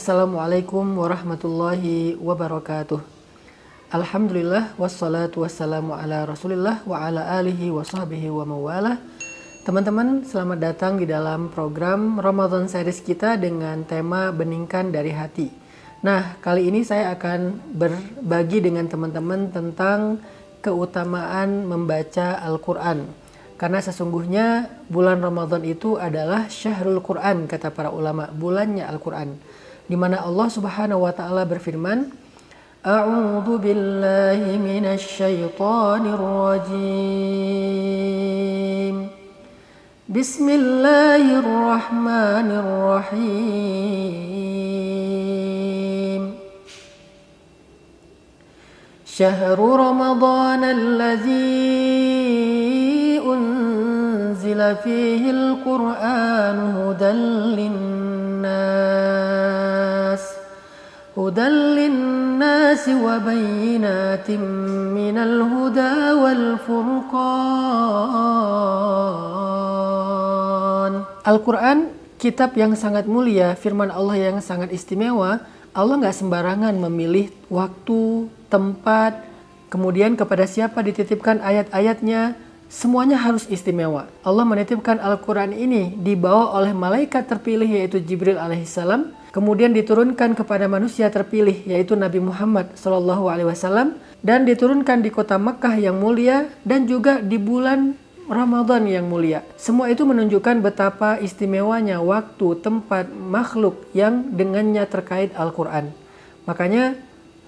Assalamualaikum warahmatullahi wabarakatuh. Alhamdulillah wassalatu wassalamu ala Rasulillah wa ala alihi wa sahbihi wa mawalah. Teman-teman, selamat datang di dalam program Ramadan series kita dengan tema Beningkan dari Hati. Nah, kali ini saya akan berbagi dengan teman-teman tentang keutamaan membaca Al-Quran. Karena sesungguhnya bulan Ramadan itu adalah Syahrul Quran, kata para ulama, bulannya Al-Quran. Di mana Allah Subhanahu wa taala berfirman, A'udzu billahi minasy syaithanir rajim. Bismillahirrahmanirrahim. Syahrul Ramadan alladzi أنزل فيه القرآن هدى للناس وبينات من الهدى والفرقان. Al-Quran, kitab yang sangat mulia, firman Allah yang sangat istimewa. Allah nggak sembarangan memilih waktu, tempat, kemudian kepada siapa dititipkan ayat-ayatnya. Semuanya harus istimewa. Allah menitipkan Al-Quran ini dibawa oleh malaikat terpilih yaitu Jibril alaihissalam. Kemudian diturunkan kepada manusia terpilih yaitu Nabi Muhammad SAW. Dan diturunkan di kota Makkah yang mulia dan juga di bulan Ramadan yang mulia. Semua itu menunjukkan betapa istimewanya waktu, tempat, makhluk yang dengannya terkait Al-Quran. Makanya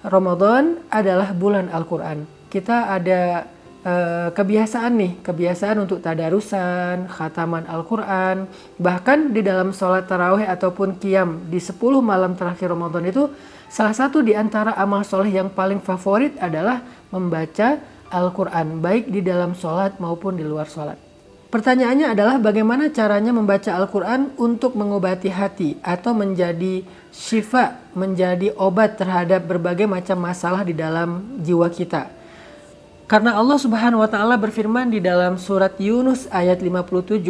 Ramadan adalah bulan Al-Quran. Kita ada kebiasaan untuk tadarusan, khataman Al-Quran. Bahkan di dalam sholat tarawih ataupun qiyam di 10 malam terakhir Ramadan itu, salah satu di antara amal soleh yang paling favorit adalah membaca Al-Quran, baik di dalam sholat maupun di luar sholat. Pertanyaannya adalah bagaimana caranya membaca Al-Quran untuk mengobati hati atau menjadi syifa, menjadi obat terhadap berbagai macam masalah di dalam jiwa kita. Karena Allah Subhanahu wa taala berfirman di dalam surat Yunus ayat 57,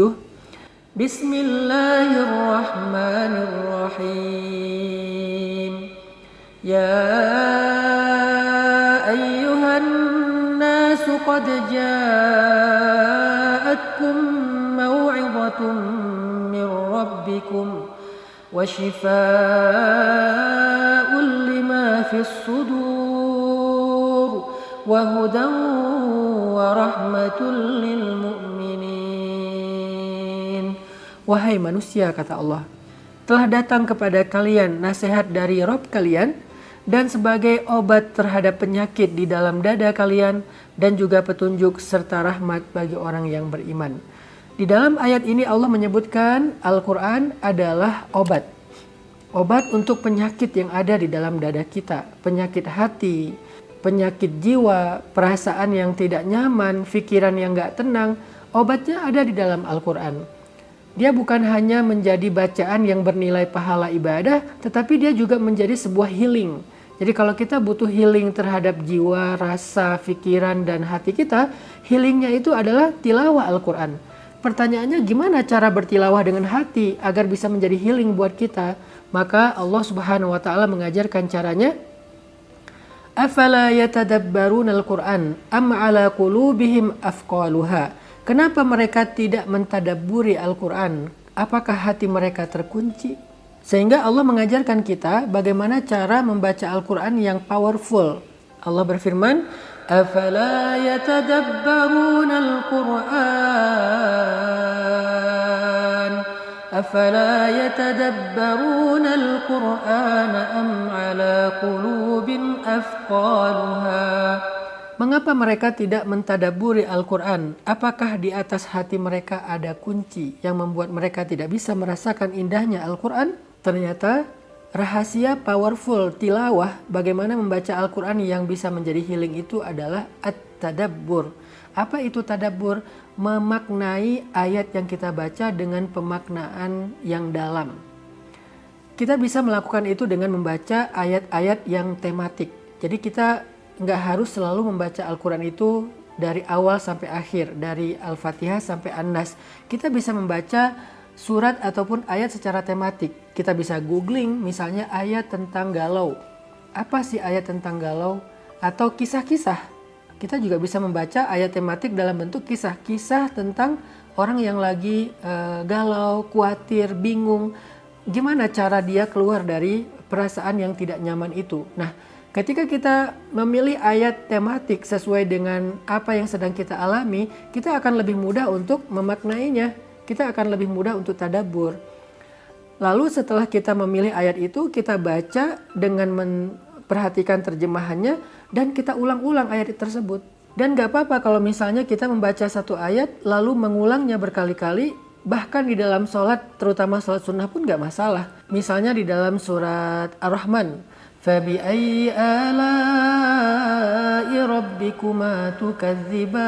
Bismillahirrahmanirrahim. Ya ayyuhan nasu qad ja'atkum maw'izatun min rabbikum wa shifaa'un lima fis sudur وَهُدًى وَرَحْمَةٌ لِلْمُؤْمِنِينَ. Wahai manusia, kata Allah, telah datang kepada kalian nasihat dari Rabb kalian dan sebagai obat terhadap penyakit di dalam dada kalian dan juga petunjuk serta rahmat bagi orang yang beriman. Di dalam ayat ini Allah menyebutkan Al-Quran adalah obat. Obat untuk penyakit yang ada di dalam dada kita, penyakit hati, penyakit jiwa, perasaan yang tidak nyaman, pikiran yang gak tenang, obatnya ada di dalam Al-Quran. Dia bukan hanya menjadi bacaan yang bernilai pahala ibadah, tetapi dia juga menjadi sebuah healing. Jadi kalau kita butuh healing terhadap jiwa, rasa, pikiran, dan hati kita, healingnya itu adalah tilawah Al-Quran. Pertanyaannya gimana cara bertilawah dengan hati agar bisa menjadi healing buat kita? Maka Allah Subhanahu wa taala mengajarkan caranya. Afala yatadabbaruna al-Qur'an am ala qulubihim afqaluha. Kenapa mereka tidak mentadabburi Al-Quran? Apakah hati mereka terkunci? Sehingga Allah mengajarkan kita bagaimana cara membaca Al-Quran yang powerful. Allah berfirman, Afala yatadabbaruna al-Qur'an أفلا يتدبرون القرآن أم على قلوب أفقالها. Mengapa mereka tidak mentadaburi Al-Quran? Apakah di atas hati mereka ada kunci yang membuat mereka tidak bisa merasakan indahnya Al-Quran? Ternyata rahasia powerful tilawah bagaimana membaca Al-Quran yang bisa menjadi healing itu adalah at-tadabbur. Apa itu tadabbur? Memaknai ayat yang kita baca dengan pemaknaan yang dalam. Kita bisa melakukan itu dengan membaca ayat-ayat yang tematik. Jadi kita nggak harus selalu membaca Al-Quran itu dari awal sampai akhir, dari Al-Fatihah sampai An-Nas. Kita bisa membaca surat ataupun ayat secara tematik. Kita bisa googling misalnya ayat tentang galau. Apa sih ayat tentang galau? Atau kisah-kisah. Kita juga bisa membaca ayat tematik dalam bentuk kisah-kisah tentang orang yang lagi galau, khawatir, bingung. Gimana cara dia keluar dari perasaan yang tidak nyaman itu. Nah, ketika kita memilih ayat tematik sesuai dengan apa yang sedang kita alami, kita akan lebih mudah untuk memaknainya. Kita akan lebih mudah untuk tadabbur. Lalu setelah kita memilih ayat itu, kita baca dengan memperhatikan terjemahannya dan kita ulang-ulang ayat tersebut. Dan gak apa-apa kalau misalnya kita membaca satu ayat lalu mengulangnya berkali-kali, bahkan di dalam sholat, terutama sholat sunnah pun gak masalah. Misalnya di dalam surat Ar-Rahman, فَبِأَيِّ آلَاءِ رَبِّكُمَا تُكَذِّبَانِ.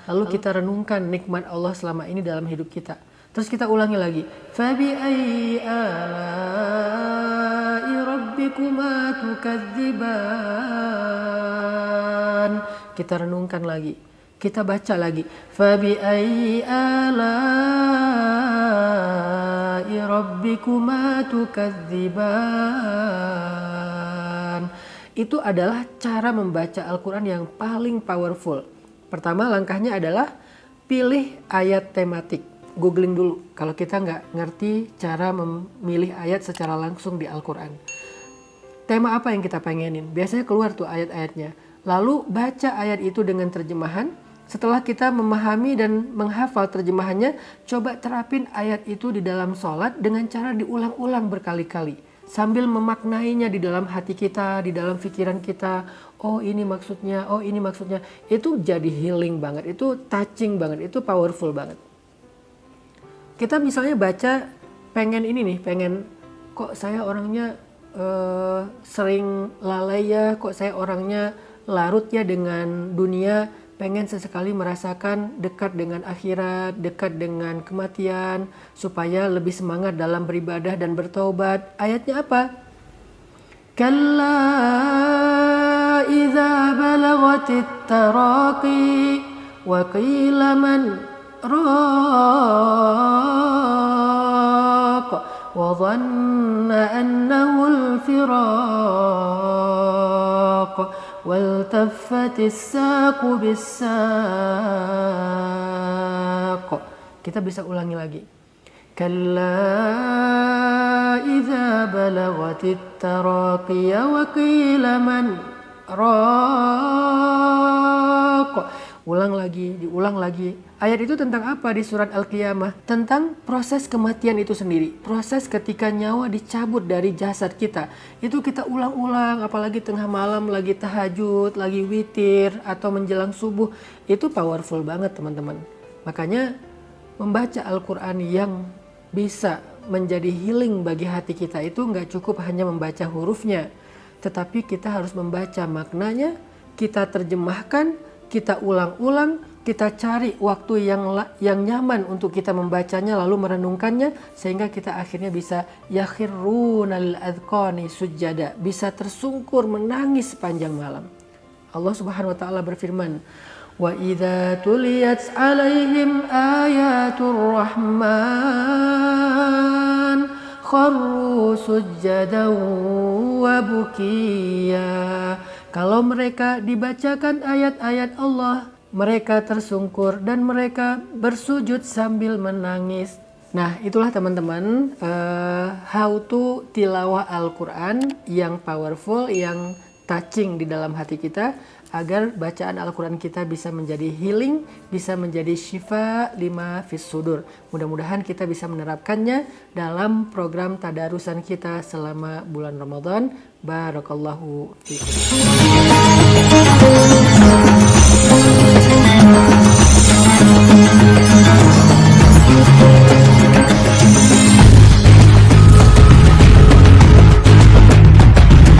Lalu kita renungkan nikmat Allah selama ini dalam hidup kita. Terus kita ulangi lagi. فَبِأَيِّ آلَاءِ رَبِّكُمَا تُكَذِّبَانِ. Kita renungkan lagi. Kita baca lagi. فَبِأَيِّ آلَاءِ رَبِّكُمَا تُكَذِّبَانِ. Itu adalah cara membaca Al-Quran yang paling powerful. Pertama langkahnya adalah pilih ayat tematik. Googling dulu kalau kita nggak ngerti cara memilih ayat secara langsung di Al-Quran. Tema apa yang kita pengenin? Biasanya keluar tuh ayat-ayatnya. Lalu baca ayat itu dengan terjemahan. Setelah kita memahami dan menghafal terjemahannya, coba terapin ayat itu di dalam sholat dengan cara diulang-ulang berkali-kali. Sambil memaknainya di dalam hati kita, di dalam pikiran kita. Oh ini maksudnya, oh ini maksudnya. Itu jadi healing banget, itu touching banget, itu powerful banget. Kita misalnya baca pengen ini nih, pengen kok saya orangnya sering lalai ya, kok saya orangnya larut ya dengan dunia, pengen sesekali merasakan dekat dengan akhirat, dekat dengan kematian, supaya lebih semangat dalam beribadah dan bertaubat. Ayatnya apa? Kalla idza balagatit taraqi wa qila man raq wa dhanna annahu al-firaq وَالْتَفَّتِ السَّاقُ بِالسَّاقِ. Kita bisa ulangi lagi. كَلَّا إِذَا بَلَغَتِ التَّرَاقِيَ وَقِيلَ مَنْ رَاقٍ. Ulang lagi, diulang lagi. Ayat itu tentang apa di surat Al-Qiyamah? Tentang proses kematian itu sendiri. Proses ketika nyawa dicabut dari jasad kita. Itu kita ulang-ulang, apalagi tengah malam lagi tahajud, lagi witir, atau menjelang subuh. Itu powerful banget teman-teman. Makanya membaca Al-Quran yang bisa menjadi healing bagi hati kita itu nggak cukup hanya membaca hurufnya. Tetapi kita harus membaca maknanya, kita terjemahkan, kita ulang-ulang, kita cari waktu yang nyaman untuk kita membacanya lalu merenungkannya sehingga kita akhirnya bisa yakhirrunal adqani sujada, bisa tersungkur menangis sepanjang malam. Allah Subhanahu wa taala berfirman, "Wa idza tuliyat 'alaihim ayatur rahman kharru sujadan wa bukiya." Kalau mereka dibacakan ayat-ayat Allah, mereka tersungkur dan mereka bersujud sambil menangis. Nah, itulah teman-teman how to tilawah Al-Quran yang powerful, yang touching di dalam hati kita, agar bacaan Al-Quran kita bisa menjadi healing, bisa menjadi syifa lima fis sudur. Mudah-mudahan kita bisa menerapkannya dalam program tadarusan kita selama bulan Ramadan. Barakallahu fiikum.